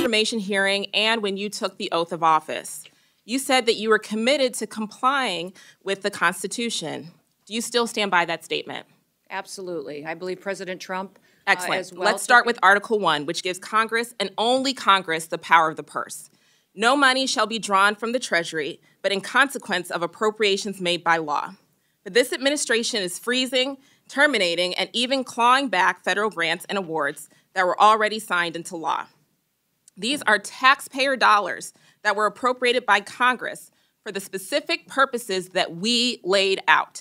confirmation hearing and when you took the oath of office. You said that you were committed to complying with the Constitution. Do you still stand by that statement? Absolutely. I believe President Trump Excellent. as well. Let's start with Article 1, which gives Congress and only Congress the power of the purse. No money shall be drawn from the Treasury, but in consequence of appropriations made by law. But this administration is freezing, terminating, and even clawing back federal grants and awards that were already signed into law. These are taxpayer dollars that were appropriated by Congress for the specific purposes that we laid out.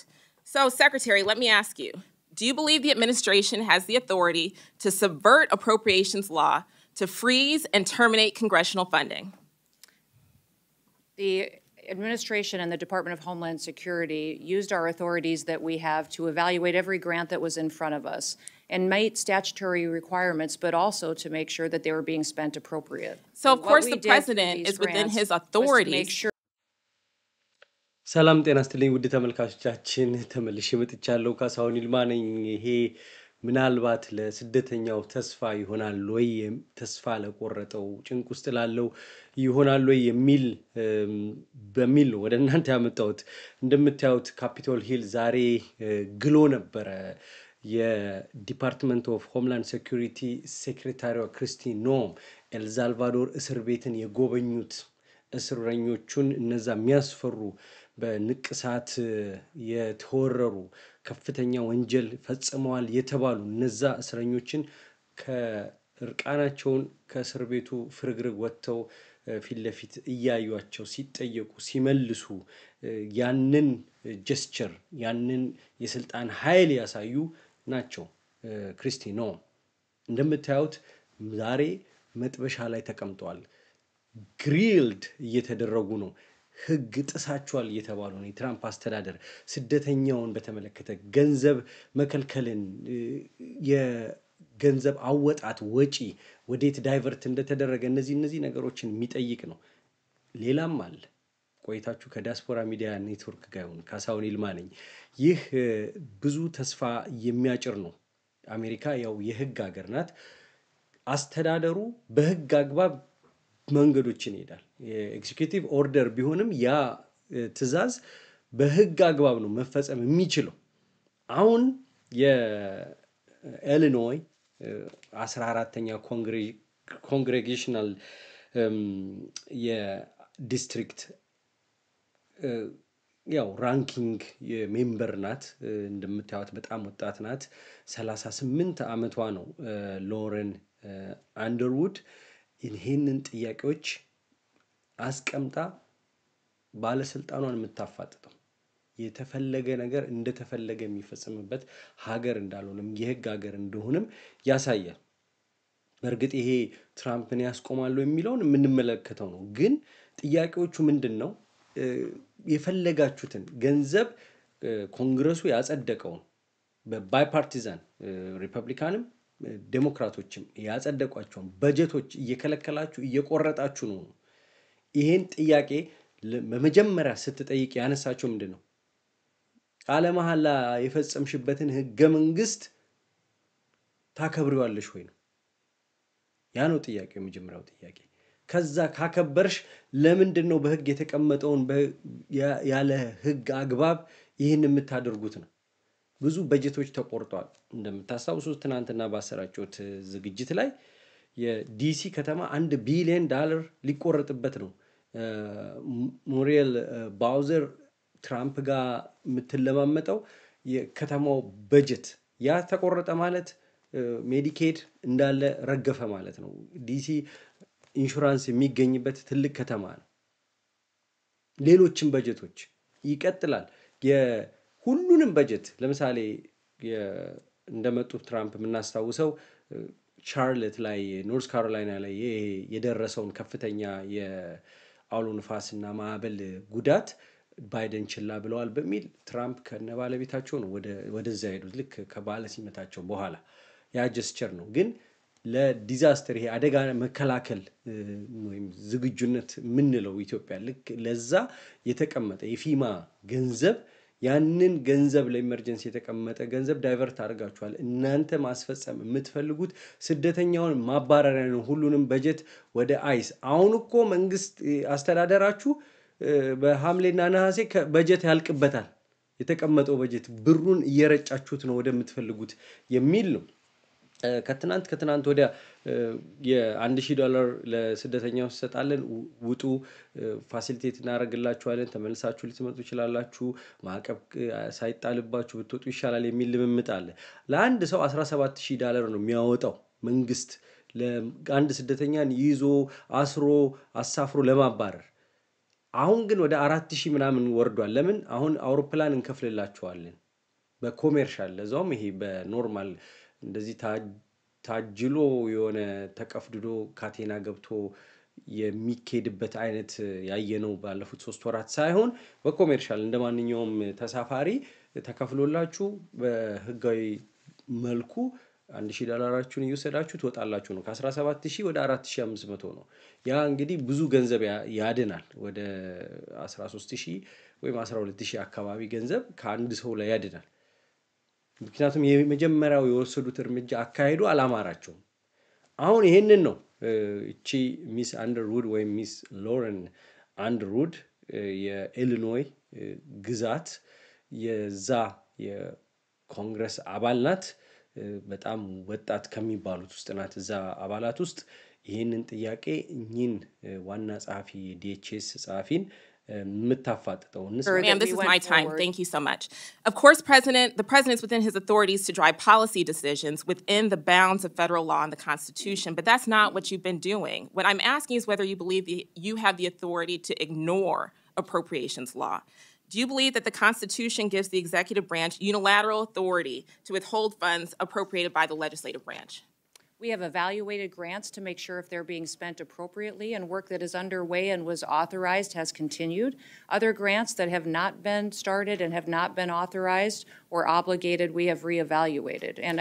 So, Secretary, let me ask you, do you believe the administration has the authority to subvert appropriations law to freeze and terminate congressional funding? The administration and the Department of Homeland Security used our authorities that we have to evaluate every grant that was in front of us and meet statutory requirements, but also to make sure that they were being spent appropriate. So, of course, the president is within his authorities. ሰላም ጤና ይስጥልኝ ውድ ተመልካቾቻችን ተመልሼ መጥቻለሁ ካሳሁን ይልማ ነኝ ይሄ ምናልባት ለስደተኛው ተስፋ ይሆናል ወይ ተስፋ ለቆረጠው ጭንቅ ውስጥ ላለው ይሆናል ወይ በሚል ወደ እናንተ ያመጣሁት እንደምታዩት ካፒቶል ሂል ዛሬ ግሎ ነበረ የዲፓርትመንት ኦፍ ሆምላንድ ሴኩሪቲ ሴክሬታሪዋ ክሪስቲ ኖም ኤልሳልቫዶር እስር ቤትን የጎበኙት እስረኞቹን እነዛ የሚያስፈሩ በንቅሳት የተወረሩ ከፍተኛ ወንጀል ፈጽመዋል የተባሉ እነዛ እስረኞችን ከርቃናቸውን ከእስር ቤቱ ፍርግርግ ወጥተው ፊት ለፊት እያዩአቸው ሲጠየቁ ሲመልሱ ያንን ጀስቸር ያንን የስልጣን ኃይል ያሳዩ ናቸው ክሪስቲ ኖም እንደምታዩት ዛሬ መጥበሻ ላይ ተቀምጠዋል ግሪልድ እየተደረጉ ነው ህግ ጥሳቸዋል እየተባሉ ነው የትራምፕ አስተዳደር ስደተኛውን በተመለከተ ገንዘብ መከልከልን የገንዘብ አወጣት ወጪ ወዴት ዳይቨርት እንደተደረገ እነዚህ ነገሮችን የሚጠይቅ ነው ሌላም አለ ቆይታችሁ ከዲያስፖራ ሚዲያ ኔትወርክ ጋር ይሁን ካሳሁን ይልማ ነኝ ይህ ብዙ ተስፋ የሚያጭር ነው አሜሪካ ያው የህግ ሀገር ናት አስተዳደሩ በህግ አግባብ መንገዶችን ይሄዳል የኤግዚኪዩቲቭ ኦርደር ቢሆንም ያ ትዛዝ በህግ አግባብ ነው መፈጸም የሚችለው አሁን የኢሊኖይ 14ኛ ኮንግሬጌሽናል የዲስትሪክት ያው ራንኪንግ የሜምበር ናት እንደምታዩት በጣም ወጣት ናት 38 አመቷ ነው ሎረን አንደርውድ ይህንን ጥያቄዎች አስቀምጣ ባለስልጣኗን የምታፋጥጠው የተፈለገ ነገር እንደተፈለገ የሚፈጸምበት ሀገር እንዳልሆነም የህግ ሀገር እንደሆነም ያሳያል በርግጥ ይሄ ትራምፕን ያስቆማሉ የሚለውን የምንመለከተው ነው ግን ጥያቄዎቹ ምንድነው የፈለጋችሁትን ገንዘብ ኮንግረሱ ያጸደቀው በባይፓርቲዛን ሪፐብሊካንም ዴሞክራቶችም ያጸደቋቸው በጀቶች እየከለከላችሁ እየቆረጣችሁ ነው ይሄን ጥያቄ በመጀመሪያ ስትጠይቅ ያነሳቸው ምንድነው ቃለ መሐላ የፈጸምሽበትን ህገ መንግስት ታከብሪዋለሽ ወይ ነው ያ ነው ጥያቄው የመጀመሪያው ጥያቄ ከዛ ካከበርሽ ለምንድነው በህግ የተቀመጠውን ያለ ህግ አግባብ ይሄን የምታደርጉት ነው ብዙ በጀቶች ተቆርጧል እንደምታስታውሱት ትናንትና ባሰራጨሁት ዝግጅት ላይ የዲሲ ከተማ 1 ቢሊዮን ዶላር ሊቆረጥበት ነው ሞሪየል ባውዘር ትራምፕ ጋር ምትለማመጠው የከተማው በጀት ያ ተቆረጠ ማለት ሜዲኬድ እንዳለ ረገፈ ማለት ነው ዲሲ ኢንሹራንስ የሚገኝበት ትልቅ ከተማ ነው ሌሎችም በጀቶች ይቀጥላል ሁሉንም በጀት ለምሳሌ እንደመጡት ትራምፕ ምናስተዋውሰው ቻርሎት ላይ ኖርዝ ካሮላይና ላይ የደረሰውን ከፍተኛ የአውሎ ንፋስና ማዕበል ጉዳት ባይደን ችላ ብለዋል በሚል ትራምፕ ከነባለቤታቸው ነው ወደዛ ሄዱት ልክ ከባለ ሲመታቸው በኋላ ያ ጀስቸር ነው ግን ለዲዛስተር ይሄ አደጋ መከላከል ወይም ዝግጁነት ምንለው ኢትዮጵያ ልክ ለዛ የተቀመጠ የፊማ ገንዘብ ያንን ገንዘብ ለኢመርጀንሲ የተቀመጠ ገንዘብ ዳይቨርት አድርጋችኋል እናንተ ማስፈጸም የምትፈልጉት ስደተኛውን ማባረሪያ ነው ሁሉንም በጀት ወደ አይስ አሁን እኮ መንግስት አስተዳደራችሁ በሐምሌና ነሐሴ በጀት ያልቅበታል የተቀመጠው በጀት ብሩን እየረጫችሁት ነው ወደምትፈልጉት የሚል ነው ከትናንት ወዲያ የ$1000 ለስደተኛው ሰጣለን ውጡ ፋሲሊቴት እናረግላችኋለን ተመልሳችሁ ልትመጡ ይችላልላችሁ ማዕቀብ ሳይጣልባችሁ ብትወጡ ይሻላል የሚል ልምምጥ አለ ለአንድ ሰው $17000 ነው የሚያወጣው መንግስት ለአንድ ስደተኛን ይዞ አስሮ አሳፍሮ ለማባረር አሁን ግን ወደ 4000 ምናምን ወርዷል ለምን አሁን አውሮፕላን እንከፍልላችኋለን በኮሜርሻል ለዛውም ይሄ በኖርማል እንደዚህ ታጅሎ የሆነ ተቀፍድዶ ካቴና ገብቶ የሚኬድበት አይነት ያየነው ባለፉት 3 ወራት ሳይሆን በኮሜርሻል እንደማንኛውም ተሳፋሪ ተከፍሎላችሁ በህጋዊ መልኩ $1000 እየወሰዳችሁ ትወጣላችሁ ነው ከ17000 ወደ 4500 ነው ያ እንግዲህ ብዙ ገንዘብ ያድናል ወደ 13000 ወይም 12000 አካባቢ ገንዘብ ከአንድ ሰው ላይ ያድናል ምክንያቱም የመጀመሪያው የወሰዱት እርምጃ አካሄዱ አላማራቸው አሁን ይሄንን ነው እቺ ሚስ አንደርውድ ወይ ሚስ ሎረን አንደርውድ የኢሊኖይ ግዛት የዛ የኮንግረስ አባል ናት በጣም ወጣት ከሚባሉት ውስጥ ናት እዛ አባላት ውስጥ ይሄንን ጥያቄ እኚን ዋና ጻፊ ዲኤችኤስ ጻፊን Ma'am, this is my time. Thank you so much. Of course, the president's within his authorities to drive policy decisions within the bounds of federal law and the Constitution, but that's not what you've been doing. What I'm asking is whether you believe you have the authority to ignore appropriations law. Do you believe that the Constitution gives the executive branch unilateral authority to withhold funds appropriated by the legislative branch? We have evaluated grants to make sure if they're being spent appropriately, and work that is underway and was authorized has continued. Other grants that have not been started and have not been authorized or obligated, we have reevaluated. And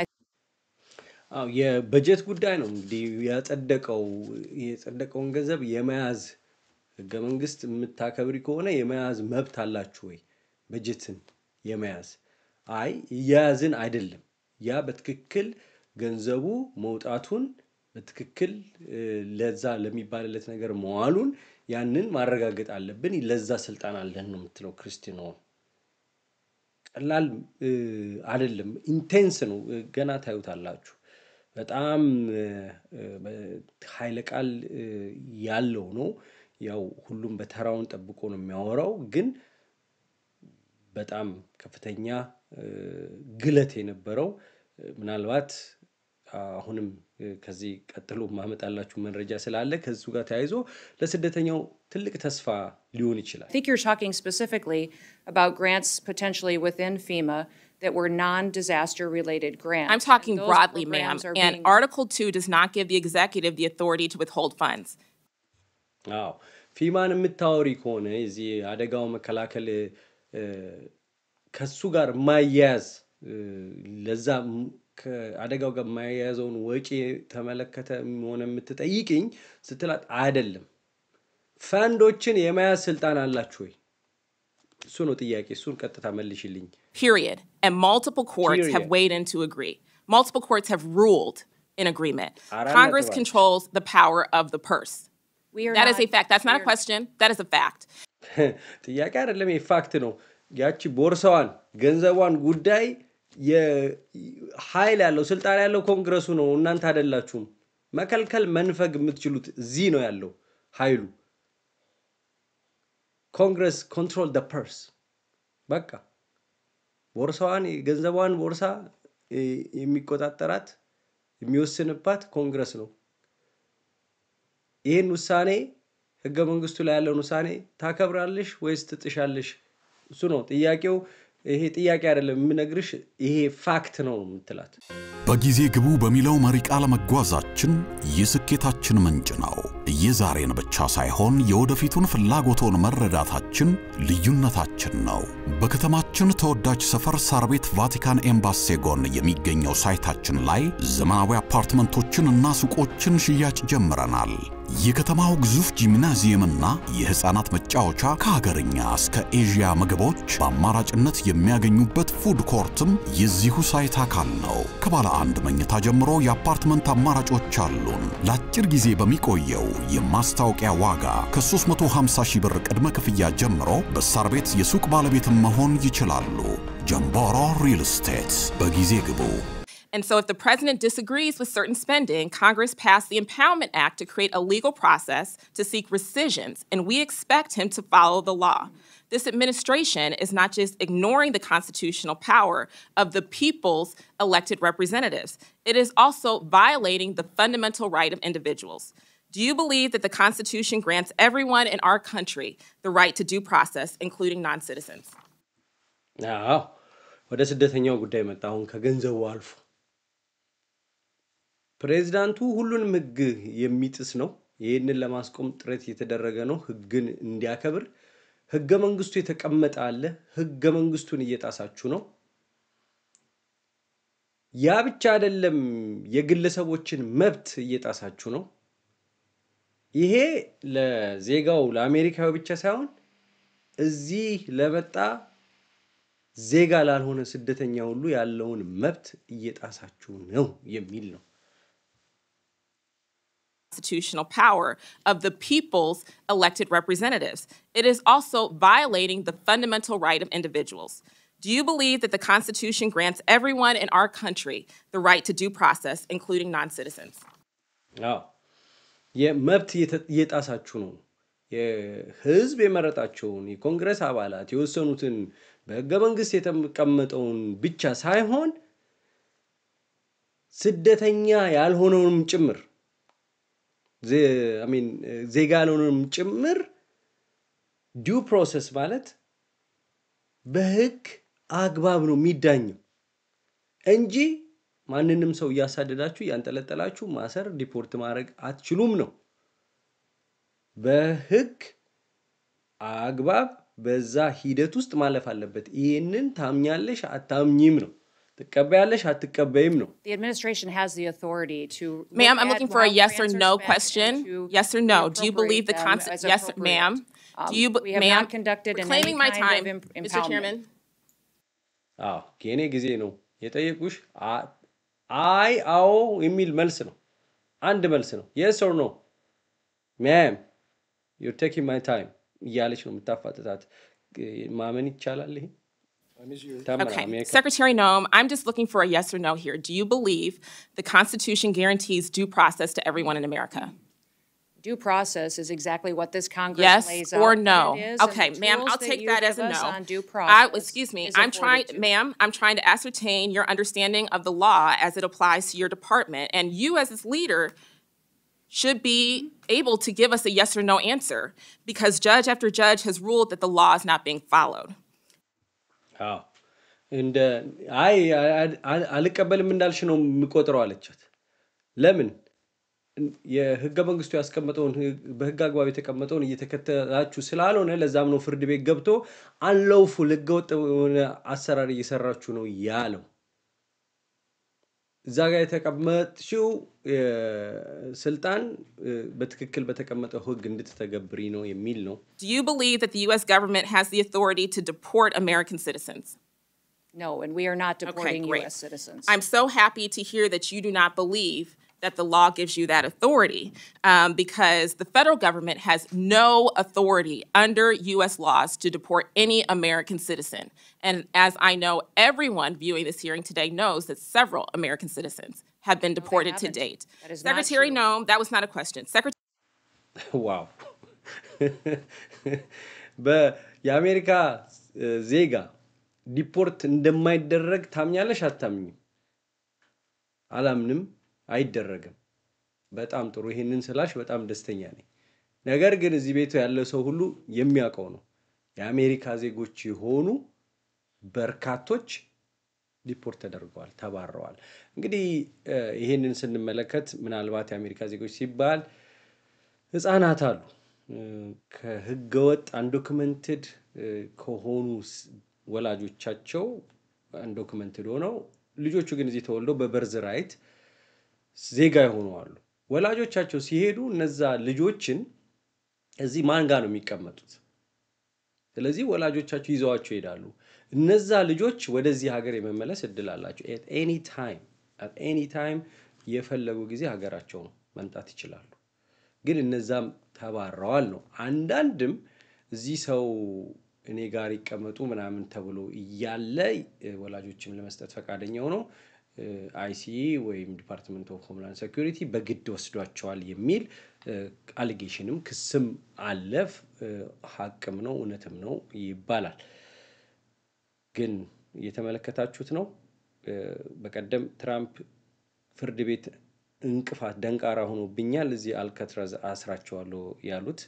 የበጀት ጉዳይ ነው እንግዲህ ያጸደቀውን ገንዘብ የመያዝ ህገ መንግስት የምታከብሪ ከሆነ የመያዝ መብት አላችሁ ወይ በጀትን የመያዝ አይ ያዝን አይደለም ያ በትክክል ገንዘቡ መውጣቱን በትክክል ለዛ ለሚባልለት ነገር መዋሉን ያንን ማረጋገጥ አለብን ለዛ ስልጣን አለን ነው የምትለው ክርስቲያኖ ቀላል አይደለም ኢንቴንስ ነው ገና ታዩታላችሁ በጣም ኃይለ ቃል ያለው ነው ያው ሁሉም በተራውን ጠብቆ ነው የሚያወራው ግን በጣም ከፍተኛ ግለት የነበረው ምናልባት አሁንም ከዚህ ቀጥሎ ማመጣላችሁ መረጃ ስላለ ከሱ ጋር ታይዞ ለስደተኛው ትልቅ ተስፋ ሊሆን ይችላል I think you're talking specifically about grants potentially within FEMA that were non-disaster related grants. I'm talking broadly, ma'am, and Article 2 does not give the executive the authority to withhold funds. አዎ ፊማን የምታወሪ ከሆነ እዚህ አደጋው መከላከል ከሱ ጋር ማያያዝ ለዛ ከአደጋው ጋር ማያያዘውን ወጪ ተመለከተ ሆነ የምትጠይቅኝ ስትላት አይደለም ፈንዶችን የማያዝ ስልጣን አላችሁ ወይ እሱ ነው ጥያቄ እሱን ቀጥታ መልሽልኝ Period. And multiple courts have weighed in to agree. Multiple courts have ruled in agreement. Congress controls the power of the purse. That is a fact. That's not a question. That is a fact. ጥያቄ አይደለም የፋክት ነው ያቺ ቦርሳዋን ገንዘቧን ጉዳይ የኃይል ያለው ስልጣን ያለው ኮንግረሱ ነው እናንተ አይደላችሁም መከልከል መንፈግ የምትችሉት እዚህ ነው ያለው ኃይሉ ኮንግረስ control the purse በቃ ቦርሳዋን ገንዘቧን ቦርሳ የሚቆጣጠራት የሚወስንባት ኮንግረስ ነው ይሄን ውሳኔ ህገ መንግስቱ ላይ ያለውን ውሳኔ ታከብራለሽ ወይስ ትጥሻለሽ እሱ ነው ጥያቄው ይሄ ጥያቄ አይደለም የምነግርሽ ይሄ ፋክት ነው የምትላት በጊዜ ግቡ በሚለው መሪ ቃል መጓዛችን የስኬታችን ምንጭ ነው የዛሬን ብቻ ሳይሆን የወደፊቱን ፍላጎቶን መረዳታችን ልዩነታችን ነው። በከተማችን ተወዳጅ ሰፈር ሳር ቤት ቫቲካን ኤምባሲ ጎን የሚገኘው ሳይታችን ላይ ዘመናዊ አፓርትመንቶችን እና ሱቆችን ሽያጭ ጀምረናል። የከተማው ግዙፍ ጂምናዚየምና የህፃናት መጫወቻ ከሀገርኛ እስከ ኤዥያ ምግቦች በአማራጭነት የሚያገኙበት ፉድ ኮርትም የዚሁ ሳይት አካል ነው። ከባለ አንድ መኝታ ጀምሮ የአፓርትመንት አማራጮች አሉን። ለአጭር ጊዜ በሚቆየው የማስታወቂያ ዋጋ ከ350,000 ብር ቅድመ ክፍያ ጀምሮ በሳር ቤት የሱቅ ባለቤትም መሆን ይችላሉ። ጀምቦሮ ሪል ስቴት በጊዜ ግቡ። And so if the president disagrees with certain spending, Congress passed the Impoundment Act to create a legal process to seek rescissions, and we expect him to follow the law. This administration is not just ignoring the constitutional power of the people's elected representatives. It is also violating the fundamental right of individuals. Do you believe that the Constitution grants everyone in our country the right to due process, including non-citizens? አዎ ወደ ስደተኛው ጉዳይ መጣ። አሁን ከገንዘቡ አልፎ ፕሬዝዳንቱ ሁሉንም ህግ የሚጥስ ነው። ይሄንን ለማስቆም ጥረት እየተደረገ ነው። ህግን እንዲያከብር ህገ መንግስቱ የተቀመጠ አለ። ህገ መንግስቱን እየጣሳችሁ ነው። ያ ብቻ አይደለም፣ የግለሰቦችን መብት እየጣሳችሁ ነው። ይሄ ለዜጋው ለአሜሪካው ብቻ ሳይሆን እዚህ ለመጣ ዜጋ ላልሆነ ስደተኛ ሁሉ ያለውን መብት እየጣሳችሁ ነው የሚል ነው። Constitutional power of the people's elected representatives. It is also violating the fundamental right of individuals. Do you believe that the Constitution grants everyone in our country the right to due process, including non-citizens? አዎ የመብት እየጣሳችሁ ነው። የህዝብ የመረጣቸውን የኮንግረስ አባላት የወሰኑትን በህገ መንግስት የተቀመጠውን ብቻ ሳይሆን ስደተኛ ያልሆነውንም ጭምር ዜጋ ያልሆነውንም ጭምር ዲው ፕሮሰስ ማለት በህግ አግባብ ነው የሚዳኘው እንጂ ማንንም ሰው ያሳደዳችሁ ያንጠለጠላችሁ ማሰር ዲፖርት ማድረግ አትችሉም ነው። በህግ አግባብ በዛ ሂደት ውስጥ ማለፍ አለበት። ይሄንን ታምኛለሽ አታምኚም ነው። ትቀበያለሽ አትቀበይም ነው። The administration has the authority to Ma'am, I'm looking for a yes or no question. Yes or no. Do you believe the concept? Yes, ma'am. Do you, we have ma'am? not conducted in Reclaiming any my kind time, of Mr. impoundment. Chairman. የኔ ጊዜ ነው የጠየቁሽ። አይ አዎ የሚል መልስ ነው። አንድ መልስ ነው። yes or no. Ma'am, you're taking my time እያለች ነው የምታፋጥጣት። ማመን ይቻላል ይሄ? Okay, Secretary Noem, I'm just looking for a yes or no here. Do you believe the Constitution guarantees due process to everyone in America? Due process is exactly what this Congress Yes lays out. or no? It is, Okay, and the ma'am, tools I'll take you that as give a us no. on due process Excuse me, is I'm trying, afforded to. ma'am, I'm trying to ascertain your understanding of the law as it applies to your department, and you as its leader should be able to give us a yes or no answer, because judge after judge has ruled that the law is not being followed. አዎ እንደ አልቀበልም እንዳልሽ ነው የምቆጥረው አለቻት። ለምን የህገ መንግስቱ ያስቀመጠውን በህግ አግባብ የተቀመጠውን እየተከተላችሁ ስላልሆነ ለዛም ነው ፍርድ ቤት ገብቶ አንለውፉል ህገወጥ አሰራር እየሰራችሁ ነው ያለው። እዛ ጋር የተቀመጠው ስልጣን በትክክል በተቀመጠው ህግ እንድትተገብሪ ነው የሚል ነው። Do you believe that the U.S. government has the authority to deport American citizens? No, and we are not deporting great. U.S. citizens. I'm so happy to hear that you do not believe that the law gives you that authority, because the federal government has no authority under U.S. laws to deport any American citizen. And as I know, everyone viewing this hearing today knows that several American citizens have been deported to haven't. date. That is not Secretary true. Noem, that was not a question. ዋው የአሜሪካ ዜጋ ዲፖርት እንደማይደረግ ታምኛለሽ አታምኚም? አላምንም፣ አይደረግም። በጣም ጥሩ። ይሄንን ስላሽ በጣም ደስተኛ ነኝ። ነገር ግን እዚህ ቤቱ ያለው ሰው ሁሉ የሚያውቀው ነው። የአሜሪካ ዜጎች የሆኑ በርካቶች ዲፖርት ተደርገዋል፣ ተባረዋል። እንግዲህ ይሄንን ስንመለከት ምናልባት የአሜሪካ ዜጎች ሲባል ህፃናት አሉ ከህገወጥ አንዶክመንትድ ከሆኑ ወላጆቻቸው አንዶክመንትድ ሆነው ልጆቹ ግን እዚህ ተወልደው በበርዝ ራይት ዜጋ የሆኑ አሉ ወላጆቻቸው ሲሄዱ እነዛ ልጆችን እዚህ ማን ጋር ነው የሚቀመጡት ስለዚህ ወላጆቻቸው ይዘዋቸው ይሄዳሉ እነዛ ልጆች ወደዚህ ሀገር የመመለስ እድል አላቸው at any time የፈለጉ ጊዜ ሀገራቸው ነው መምጣት ይችላሉ ግን እነዛም ተባረዋል ነው አንዳንድም እዚህ ሰው እኔ ጋር ይቀመጡ ምናምን ተብሎ ይያለ ወላጆችም ለመስጠት ፈቃደኛ ሆነው ICE ወይም ዲፓርትመንት ኦፍ ሆምላንድ ሴኩሪቲ በግድ ወስዷቸዋል የሚል አሊጌሽንም ክስም አለፍ ሐቅም ነው እውነትም ነው ይባላል ግን የተመለከታችሁት ነው በቀደም ትራምፕ ፍርድ ቤት እንቅፋት ደንቃራ ሆኖብኛል እዚህ አልካትራዝ አስራቸዋለሁ ያሉት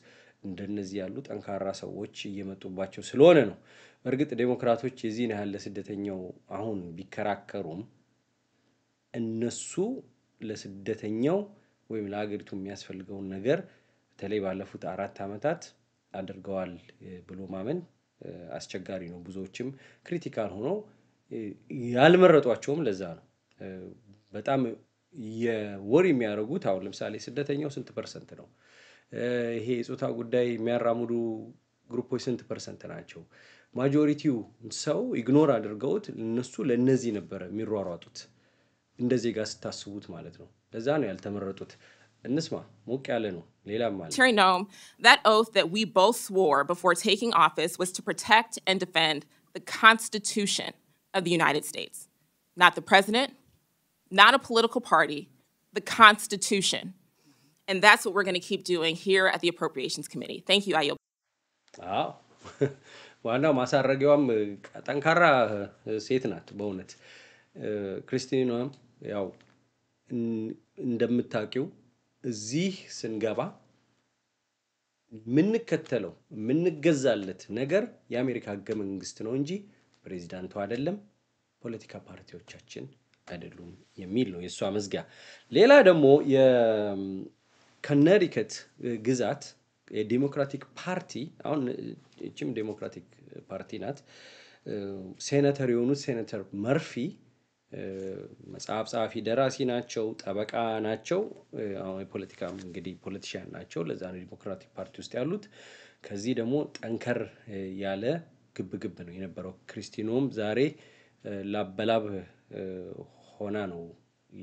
እንደነዚህ ያሉ ጠንካራ ሰዎች እየመጡባቸው ስለሆነ ነው በርግጥ ዴሞክራቶች የዚህን ያህል ለስደተኛው አሁን ቢከራከሩም እነሱ ለስደተኛው ወይም ለሀገሪቱ የሚያስፈልገው ነገር በተለይ ባለፉት 4 አመታት አድርገዋል ብሎ ማመን አስቸጋሪ ነው ብዙዎችም ክሪቲካል ሆኖ ያልመረጧቸውም ለዛ ነው በጣም የወሪ የሚያረጉት አሁን ለምሳሌ ስደተኛው ስንት ፐርሰንት ነው ይሄ ጾታ ጉዳይ የሚያራምዱ ግሩፖች ስንት ፐርሰንት ናቸው ማጆሪቲው ሰው ኢግኖር አድርገውት እነሱ ለነዚህ ነበር የሚሯሯጡት እንደዚህ ጋር ስታስቡት ማለት ነው ለዛ ነው ያልተመረጡት እንስማ ሞቅ ያለ ነው ሌላም ማለት Secretary Noem, that oath that we both swore before taking office was to protect and defend the Constitution of the United States. Not the president, not a political party, the Constitution. And that's what we're going to keep doing here at the Appropriations Committee. Thank you, Ayo. ዋናው ማሳረጊያውም ጠንካራ ሴት ናት በእውነት ክርስቲና ያው እንደምታውቂው እዚህ ስንገባ ምንከተለው ምንገዛለት ነገር የአሜሪካ ህገ መንግስት ነው እንጂ ፕሬዝዳንቱ አይደለም ፖለቲካ ፓርቲዎቻችን አይደሉም የሚል ነው የሷ መዝጊያ ሌላ ደግሞ የኮኔቲከት ግዛት የዲሞክራቲክ ፓርቲ አሁን እቺም ዲሞክራቲክ ፓርቲ ናት ሴኔተር የሆኑት ሴኔተር መርፊ መጽሐፍ ጻፊ ደራሲ ናቸው ጠበቃ ናቸው አሁን ፖለቲካ እንግዲህ ፖለቲሻን ናቸው ለዛ ነው ዲሞክራቲክ ፓርቲ ውስጥ ያሉት ከዚህ ደግሞ ጠንከር ያለ ግብግብ ነው የነበረው ክሪስቲኖም ዛሬ ላበላብ ሆና ነው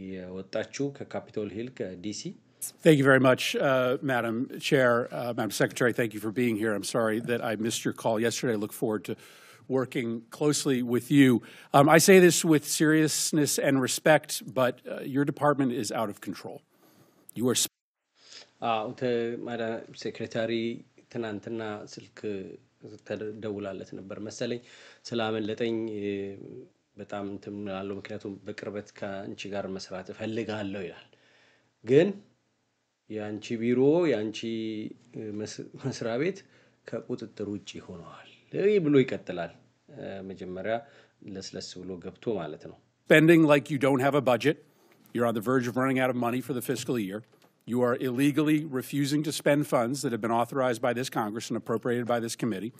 የወጣችው ከካፒቶል ሂል ከዲሲ Thank you very much, Madam Chair. Madam Secretary, thank you for being here. I'm sorry that I missed your call yesterday. I look forward to working closely with you. I say this with seriousness and respect, but your department is out of control. You are... Madam Secretary, ትናንትና ስልክ ተደውላለት ነበር መሰለኝ ስላመለጠኝ በጣም እንትምናለው ምክንያቱም በቅርበት ከአንቺ ጋር መስራት ፈልጋለሁ ይላል ግን ያንቺ ቢሮ ያንቺ መስሪያ ቤት ከቁጥጥር ውጪ ሆነዋል ብሎ ይቀጥላል መጀመሪያ ለስለስ ብሎ ገብቶ ማለት ነው Spending like you don't have a budget. You're on the verge of running out of money for the fiscal year. You are illegally refusing to spend funds that have been authorized by this Congress and appropriated by this committee.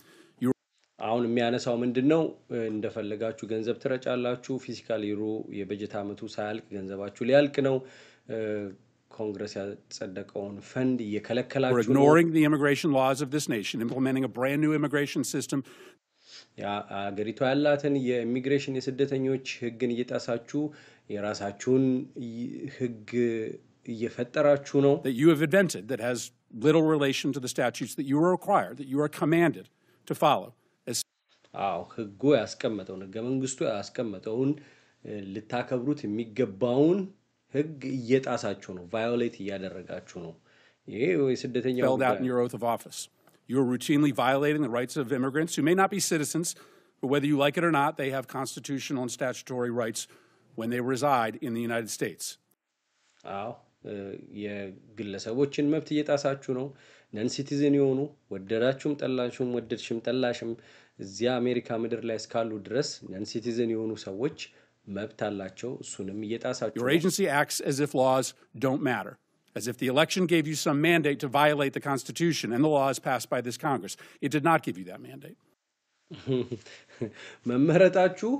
አሁን የሚያነሳው ምንድነው እንደፈለጋችሁ ገንዘብ ትረጫላችሁ ፊስካል ይሩ የበጀት አመቱ ሳያልቅ ገንዘባችሁ ሊያልቅ ነው ኮንግረስ ያጸደቀውን ፈንድ እየከለከላችሁ We're ignoring the immigration laws of this nation, implementing a brand new immigration system. ያ አገሪቱ ያላትን የኢሚግሬሽን የስደተኞች ህግን እየጣሳችሁ የራሳችሁን ህግ እየፈጠራችሁ ነው that you have invented that has little relation to the statutes that you are required, that you are commanded to follow. ህጉ ያስቀመጠውን ህገ መንግስቱ ያስቀመጠውን ልታከብሩት የሚገባውን ህግ እየጣሳችሁ ነው ቫዮሌት እያደረጋችሁ ነው ይሄ የስደተኛው spelled out in your oath of office. You are routinely violating the rights of immigrants who may not be citizens, but whether you like it or not, they have constitutional and statutory rights when they reside in the United States. የግለሰቦችን መብት እየጣሳችሁ ነው ነን ሲቲዝን የሆኑ ወደዳችሁም ጠላችሁም ወደድሽም ጠላሽም እዚያ አሜሪካ ምድር ላይ እስካሉ ድረስ ነን ሲቲዝን የሆኑ ሰዎች መብት አላቸው እሱንም እየጣሳችሁ Your agency acts as if laws don't matter, as if the election gave you some mandate to violate the Constitution and the laws passed by this Congress. It did not give you that mandate. መመረጣችሁ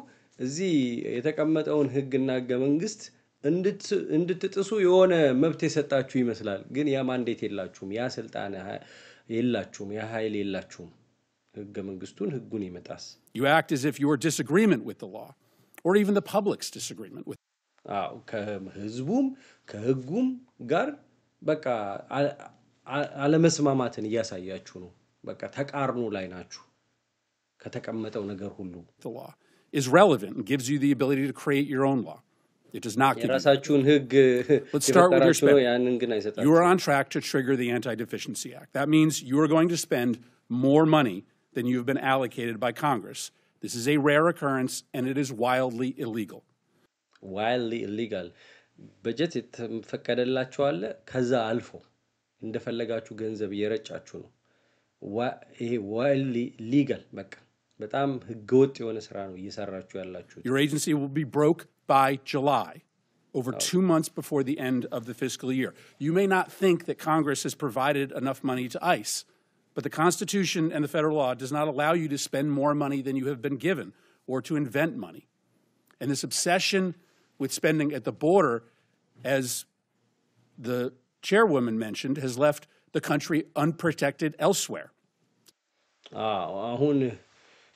እዚህ የተቀመጠውን ህግና ህገ መንግስት እንድትጥሱ የሆነ መብት የሰጣችሁ ይመስላል ግን ያ ማንዴት የላችሁም ያ ስልጣን የላችሁም ያ ኃይል የላችሁም ህገ መንግስቱን ህጉን ይመጣስ You act as if your disagreement with the law or even the public's disagreement with ከህዝቡም ከህጉም ጋር በቃ አለመስማማትን ያሳያችሁ ነው በቃ ተቃርኖ ላይ ናችሁ ከተቀመጠው ነገር ሁሉ the law is relevant and gives you the ability to create your own law. It does not give የራሳችሁን ህግ Let's start with your spending. ያንን ግን አይሰጣችሁ You are on track to trigger the Anti-Deficiency Act. That means you are going to spend more money than you've been allocated by Congress. This is a rare occurrence and it is wildly illegal. Wildly illegal. በጀት የተፈቀደላችሁ አለ ከዛ አልፎ እንደፈለጋችሁ ገንዘብ እየረጫችሁ ነው ይሄ wildly legal በቃ በጣም ህገወጥ የሆነ ስራ ነው እየሰራችሁ ያላችሁ Your agency will be broke by July, over 2 months before the end of the fiscal year. You may not think that Congress has provided enough money to ICE, but the Constitution and the federal law does not allow you to spend more money than you have been given or to invent money. And this obsession with spending at the border, as the chairwoman mentioned, has left the country unprotected elsewhere. አሁን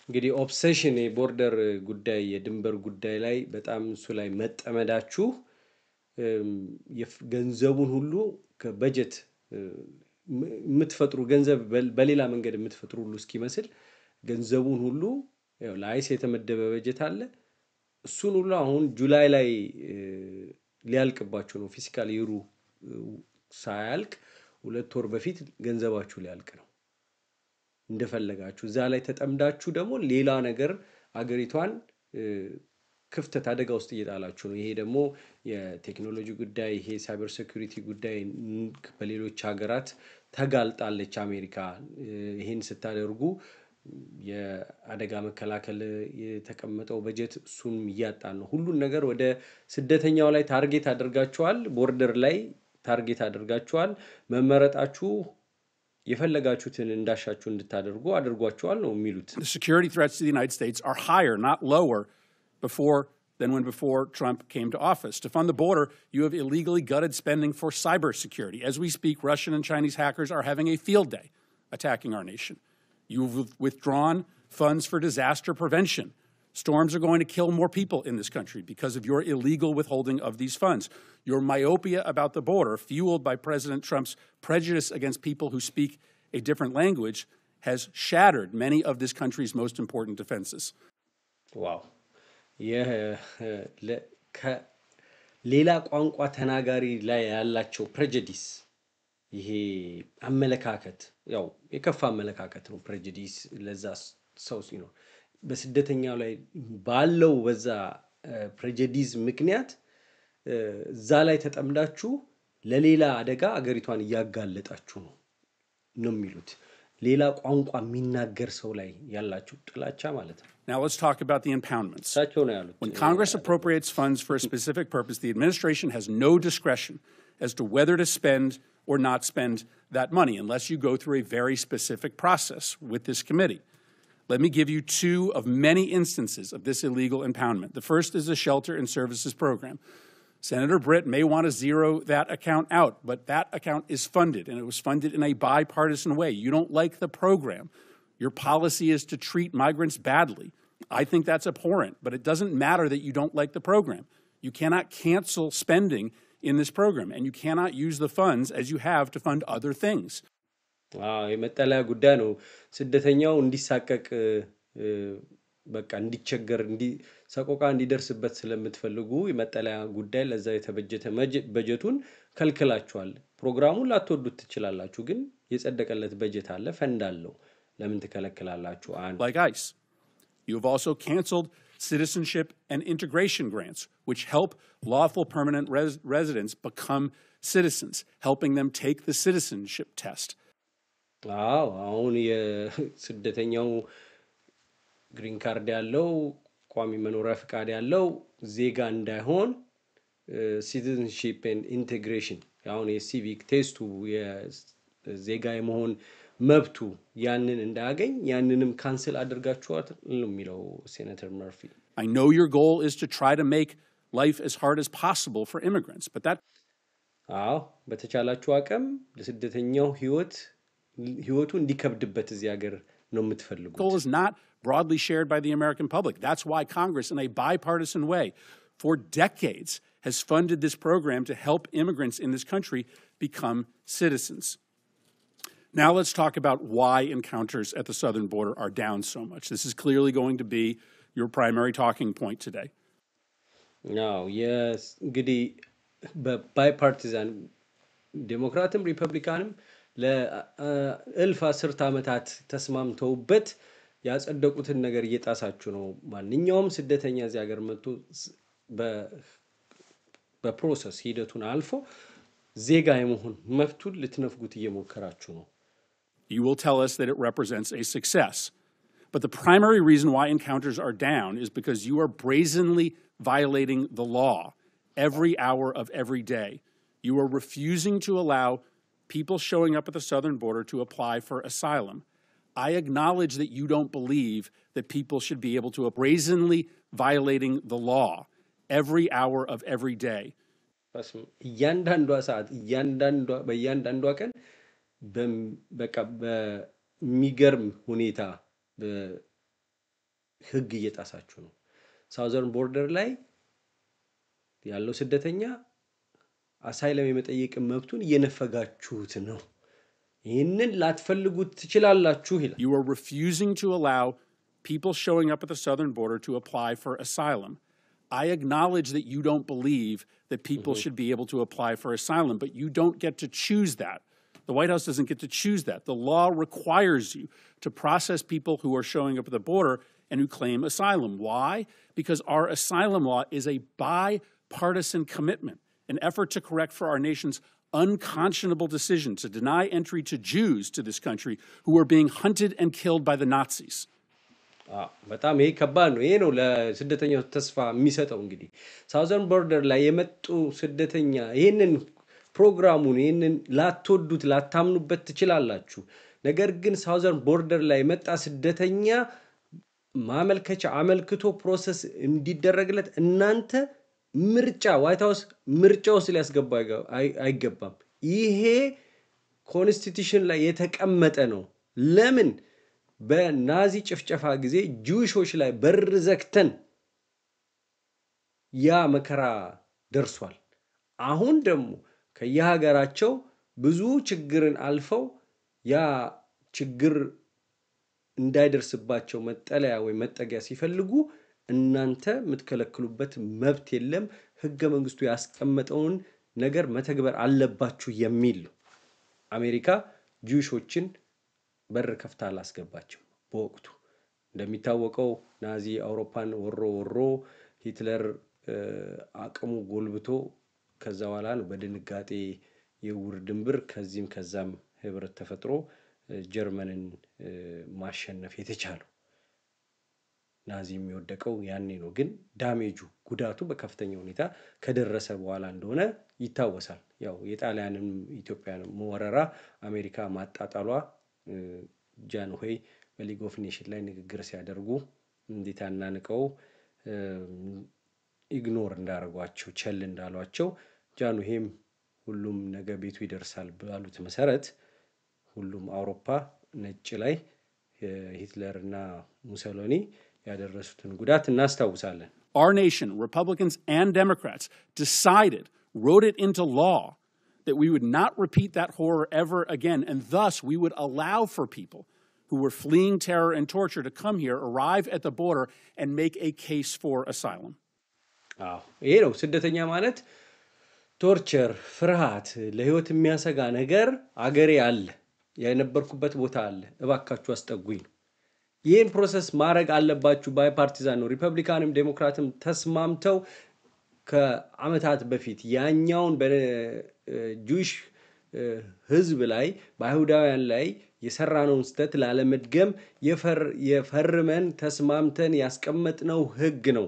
እንግዲህ ኦብሴሽን የቦርደር ጉዳይ የድንበር ጉዳይ ላይ በጣም እሱ ላይ መጠመዳችሁ ገንዘቡን ሁሉ ከበጀት የምትፈጥሩ ገንዘብ በሌላ መንገድ የምትፈጥሩ ሁሉ እስኪመስል ገንዘቡን ሁሉ ያው ላይስ የተመደበ በጀት አለ እሱን ሁሉ አሁን ጁላይ ላይ ሊያልቅባችሁ ነው ፊስካል ይሩ ሳያልቅ 2 ወር በፊት ገንዘባችሁ ሊያልቅ ነው እንደፈለጋችሁ እዛ ላይ ተጠምዳችሁ ደግሞ ሌላ ነገር አገሪቷን ክፍተት አደጋ ውስጥ እየጣላችሁ ነው ይሄ ደግሞ የቴክኖሎጂ ጉዳይ ይሄ ሳይበር ሴኩሪቲ ጉዳይ በሌሎች ሀገራት ተጋልጣለች አሜሪካ ይሄን ስታደርጉ የአደጋ መከላከል የተቀመጠው በጀት እሱን ያጣን ነው ሁሉ ነገር ወደ ስደተኛው ላይ ታርጌት አድርጋችኋል ቦርደር ላይ ታርጌት አድርጋችኋል መመረጣችሁ የፈለጋችሁትን እንዳሻችሁ እንድታደርጉ አድርጓችኋል ነው የሚሉት The security threats to the United States are higher, not lower, than when before Trump came to office. To fund the border, you have illegally gutted spending for cybersecurity. As we speak, Russian and Chinese hackers are having a field day attacking our nation. You've withdrawn funds for disaster prevention. Storms are going to kill more people in this country because of your illegal withholding of these funds. Your myopia about the border, fueled by President Trump's prejudice against people who speak a different language, has shattered many of this country's most important defenses. Wow. ሌላ ቋንቋ ተናጋሪ ላይ ያላቸው prejudice ይሄ አመለካከት ያው የከፋ አመለካከት ነው prejudice ለዛ ሰው ሲኖር በስደተኛው ላይ ባለው በዛ prejudice ምክንያት እዛ ላይ ተጠምዳችሁ ለሌላ አደጋ አገሪቷን ያጋለጣችሁ ነው የሚሉት ሌላ ቋንቋ የሚናገር ሰው ላይ ያላችሁ ጥላቻ ማለት ነው Now let's talk about the impoundments. When Congress appropriates funds for a specific purpose, the administration has no discretion as to whether to spend or not spend that money unless you go through a very specific process with this committee. Let me give you 2 of many instances of this illegal impoundment. The first is the Shelter and Services Program. Senator Britt may want to zero that account out, but that account is funded, and it was funded in a bipartisan way. You don't like the program. Your policy is to treat migrants badly. I think that's abhorrent, but it doesn't matter that you don't like the program. You cannot cancel spending in this program, and you cannot use the funds as you have to fund other things. የመጠለያ ጉዳይ ነው ስደተኛው እንዲሳቀቅ በቃ እንዲቸገር ሰቆቃ እንዲደርስበት ስለምትፈልጉ የመጠለያ ጉዳይ ለዛ የተበጀተ በጀቱን ከልክላችኋል ፕሮግራሙን ላትወዱት ትችላላችሁ ግን የጸደቀለት በጀት አለ ፈንድ አለው ለምን ተከለክላላችሁ Like ICE. You have also canceled citizenship and integration grants, which help lawful permanent residents become citizens, helping them take the citizenship test. አሁን የስደተኛው ግሪን ካርድ ያለው ቋሚ መኖሪያ ፍቃድ ያለው ዜጋ እንዳይሆን ሲቲዝንሺፕ ኤንድ ኢንቴግሬሽን አሁን የሲቪክ ቴስቱ የዜጋ የመሆን መብቱ ያንን እንዳያገኝ ያንንም ካንስል አድርጋችኋል ነው የሚለው ሴናተር መርፊ። I know your goal is to try to make life as hard as possible for immigrants, but that አዎ በተቻላችሁ አቅም ለስደተኛው ህይወቱ እንዲከብድበት እዚህ ሀገር ነው የምትፈልጉት። goal is not broadly shared by the American public. That's why Congress, in a bipartisan way, for decades, has funded this program to help immigrants in this country become citizens. Now let's talk about why encounters at the southern border are down so much. This is clearly going to be your primary talking point today. Now, yes, እንግዲህ በባይፓርቲዛን ዴሞክራትም ሪፐብሊካንም ለእልፍ አስርት ዓመታት ተስማምተውበት ያጸደቁትን ነገር እየጣሳችሁ ነው። ማንኛውም ስደተኛ እዚህ ሀገር መጥቶ በፕሮሰስ ሂደቱን አልፎ ዜጋ የመሆን መብቱን ልትነፍጉት እየሞከራችሁ ነው። You will tell us that it represents a success. But the primary reason why encounters are down is because you are brazenly violating the law every hour of every day. You are refusing to allow people showing up at the southern border to apply for asylum. I acknowledge that you don't believe that people should be able to brazenly violating the law every hour of every day. እያንዳንዷ ሰዓት በእያንዳንዷ ቀን በቃ በሚገርም ሁኔታ ህግ እየጣሳችሁ ነው። ሳውዘርን ቦርደር ላይ ያለው ስደተኛ አሳይለም የመጠየቅ መብቱን እየነፈጋችሁት ነው። ይህንን ላትፈልጉት ትችላላችሁ ይላል። You are refusing to allow people showing up at the southern border to apply for asylum. I acknowledge that you don't believe that people should be able to apply for asylum, but you don't get to choose that. The White House doesn't get to choose that. The law requires you to process people who are showing up at the border and who claim asylum. Why? Because our asylum law is a bipartisan commitment, an effort to correct for our nation's unconscionable decision to deny entry to Jews to this country who were being hunted and killed by the Nazis. በጣም ይሄ ከባድ ነው። ይሄ ነው ለስደተኛው ተስፋ የሚሰጠው። እንግዲህ ሳውዘርን ቦርደር ላይ የመጡ ስደተኛ ይሄንን ፕሮግራሙን ይሄንን ላትወዱት ላታምኑበት ትችላላችሁ። ነገር ግን ሳውዘርን ቦርደር ላይ የመጣ ስደተኛ ማመልከቻ አመልክቶ ፕሮሰስ እንዲደረግለት እናንተ ምርጫ ዋይት ሃውስ ምርጫ ውስጥ ሊያስገባ አይገባም። ይሄ ኮንስቲቱሽን ላይ የተቀመጠ ነው። ለምን በናዚ ጭፍጨፋ ጊዜ ጁዊሾች ላይ በር ዘግተን ያ መከራ ደርሷል። አሁን ደግሞ ከየሀገራቸው ብዙ ችግርን አልፈው ያ ችግር እንዳይደርስባቸው መጠለያ ወይ መጠጊያ ሲፈልጉ እናንተ የምትከለክሉበት መብት የለም። ህገ መንግስቱ ያስቀመጠውን ነገር መተግበር አለባችሁ የሚል አሜሪካ ጁዊሾችን በር ከፍታ አላስገባቸው። በወቅቱ እንደሚታወቀው ናዚ አውሮፓን ወሮ ሂትለር አቅሙ ጎልብቶ ከዛ በኋላ ነው በድንጋጤ የውር ድንብር ከዛም ህብረት ተፈጥሮ ጀርመንን ማሸነፍ የተቻለው። ናዚ የሚወደቀው ያኔ ነው። ግን ዳሜጁ ጉዳቱ በከፍተኛ ሁኔታ ከደረሰ በኋላ እንደሆነ ይታወሳል። ያው የጣሊያንም ኢትዮጵያንም ወረራ አሜሪካ ማጣጣሏ ጃንሆይ በሊግ ኦፍ ኔሽን ላይ ንግግር ሲያደርጉ እንዴት አናንቀው ኢግኖር እንዳደረጓቸው ቸል እንዳሏቸው ጃንሆይም ሁሉም ነገ ቤቱ ይደርሳል ባሉት መሰረት ሁሉም አውሮፓ ነጭ ላይ ሂትለርና ሙሶሎኒ ያደረሱትን ጉዳት እናስታውሳለን። Our nation, Republicans and Democrats, wrote it into law that we would not repeat that horror ever again, and thus we would allow for people who were fleeing terror and torture to come here, arrive at the border, and make a case for asylum. ይሄ ነው ስደተኛ ማለት ቶርቸር፣ ፍርሃት፣ ለህይወት የሚያሰጋ ነገር አገሬ አለ፣ የነበርኩበት ቦታ አለ፣ እባካችሁ አስጠጉኝ። ይሄን ፕሮሰስ ማድረግ አለባችሁ። ባይፓርቲዛን ነው። ሪፐብሊካንም ዴሞክራትም ተስማምተው ከአመታት በፊት ያኛውን በጁዊሽ ህዝብ ላይ በአይሁዳውያን ላይ የሰራነውን ስተት ላለመድገም የፈርመን ተስማምተን ያስቀመጥነው ህግ ነው።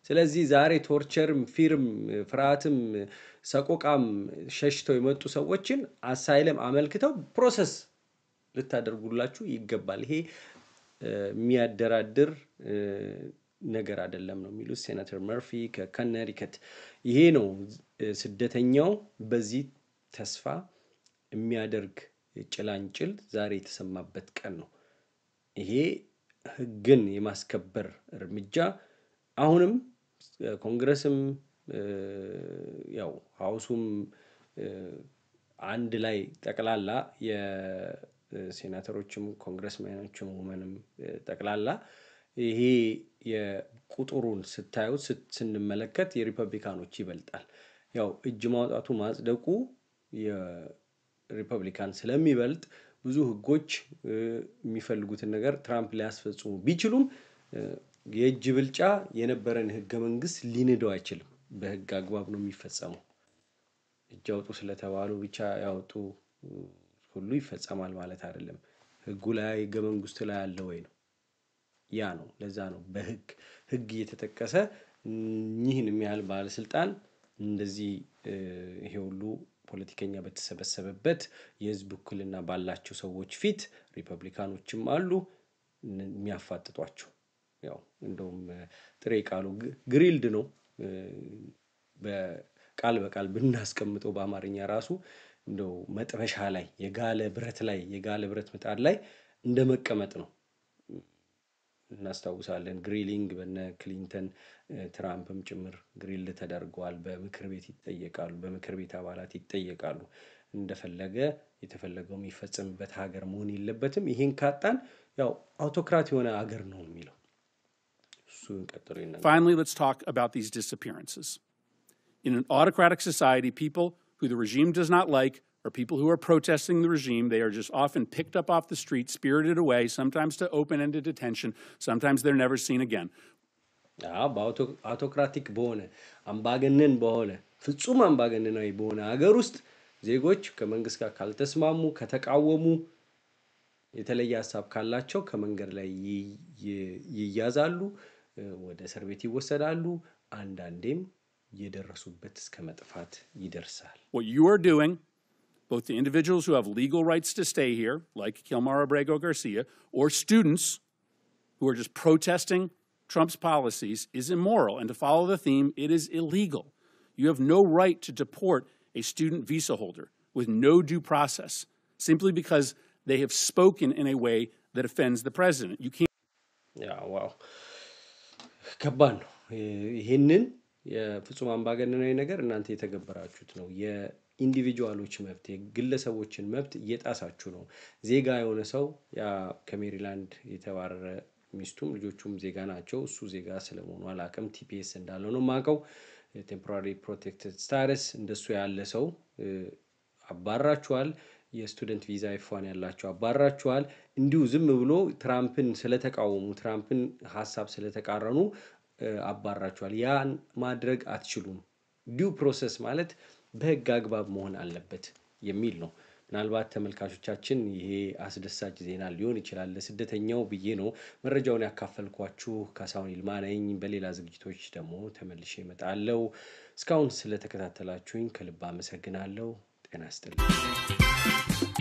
ስለዚህ ዛሬ ቶርቸርም ፊርም ፍርሃትም ሰቆቃም ሸሽተው የመጡ ሰዎችን አሳይለም አመልክተው ፕሮሰስ ልታደርጉላችሁ ይገባል። ይሄ የሚያደራድር ነገር አይደለም ነው የሚሉት ሴናተር መርፊ ከኮነቲከት። ይሄ ነው ስደተኛው በዚህ ተስፋ የሚያደርግ ጭላንጭል ዛሬ የተሰማበት ቀን ነው። ይሄ ህግን የማስከበር እርምጃ አሁንም ኮንግረስም ያው ሃውሱም አንድ ላይ ጠቅላላ የሴናተሮችም ኮንግረስማኖችም ወመንም ጠቅላላ ይሄ የቁጥሩን ስታዩት ስንመለከት የሪፐብሊካኖች ይበልጣል። ያው እጅ ማውጣቱ ማጽደቁ የሪፐብሊካን ስለሚበልጥ ብዙ ህጎች የሚፈልጉትን ነገር ትራምፕ ሊያስፈጽሙ ቢችሉም የእጅ ብልጫ የነበረን ህገ መንግስት ሊንደው አይችልም። በህግ አግባብ ነው የሚፈጸመው። እጅ አውጡ ስለተባሉ ብቻ ያወጡ ሁሉ ይፈጸማል ማለት አይደለም። ህጉ ላይ ህገ መንግስቱ ላይ ያለ ወይ ነው ያ ነው። ለዛ ነው በህግ እየተጠቀሰ ይህን የሚያህል ባለስልጣን እንደዚህ ይሄ ሁሉ ፖለቲከኛ በተሰበሰበበት የህዝብ ውክልና ባላቸው ሰዎች ፊት ሪፐብሊካኖችም አሉ የሚያፋጥጧቸው። ያው እንደውም ጥሬ ቃሉ ግሪልድ ነው። በቃል በቃል ብናስቀምጠው በአማርኛ ራሱ እንደው መጥበሻ ላይ የጋለ ብረት ምጣድ ላይ እንደመቀመጥ ነው። እናስታውሳለን ግሪሊንግ በነ ክሊንተን ትራምፕም ጭምር ግሪል ተደርጓል። በምክር ቤት ይጠየቃሉ፣ በምክር ቤት አባላት ይጠየቃሉ። እንደፈለገ የተፈለገው የሚፈጸምበት ሀገር መሆን የለበትም። ይሄን ካጣን ያው አውቶክራት የሆነ ሀገር ነው የሚለው። Finally, let's talk about these disappearances. In an autocratic society, people who the regime does not like or people who are protesting the regime, they are just often picked up off the street, spirited away, sometimes to open-ended detention, sometimes they're never seen again. አውቶክራቲክ በሆነ አምባገነን በሆነ ፍጹም አምባገነናዊ በሆነ ሀገር ውስጥ ዜጎች ከመንግስት ጋር ካልተስማሙ ከተቃወሙ የተለየ ሐሳብ ካላቸው ከመንገድ ላይ ይያዛሉ፣ ወደ እስር ቤት ይወሰዳሉ፣ አንዳንዴም የደረሱበት እስከ መጥፋት ይደርሳል። What you are doing, both the individuals who have legal rights to stay here, like Kilmar Abrego Garcia, or students who are just protesting Trump's policies, is immoral. And to follow the theme, it is illegal. You have no right to deport a student visa holder with no due process, simply because they have spoken in a way that offends the president. You can't. Yeah, wow. ከባድ ነው። ይሄንን የፍጹም አምባገነናዊ ነገር እናንተ የተገበራችሁት ነው። የኢንዲቪጁዋሎች መብት የግለሰቦችን መብት እየጣሳችሁ ነው። ዜጋ የሆነ ሰው ያ ከሜሪላንድ የተባረረ ሚስቱም ልጆቹም ዜጋ ናቸው። እሱ ዜጋ ስለመሆኑ አላውቅም። ቲፒኤስ እንዳለው ነው የማውቀው። ቴምፖራሪ ፕሮቴክትድ ስታተስ እንደሱ ያለ ሰው አባራችኋል። የስቱደንት ቪዛ ይፋን ያላቸው አባራችኋል። እንዲሁ ዝም ብሎ ትራምፕን ስለተቃወሙ ትራምፕን ሐሳብ ስለተቃረኑ አባራችኋል። ያን ማድረግ አትችሉም። ዲው ፕሮሰስ ማለት በህግ አግባብ መሆን አለበት የሚል ነው። ምናልባት ተመልካቾቻችን ይሄ አስደሳች ዜና ሊሆን ይችላል ለስደተኛው ብዬ ነው መረጃውን ያካፈልኳችሁ። ካሳሁን ይልማ ነኝ። በሌላ ዝግጅቶች ደግሞ ተመልሼ እመጣለሁ። እስካሁን ስለተከታተላችሁኝ ከልብ አመሰግናለሁ። ጤና ይስጥልኝ።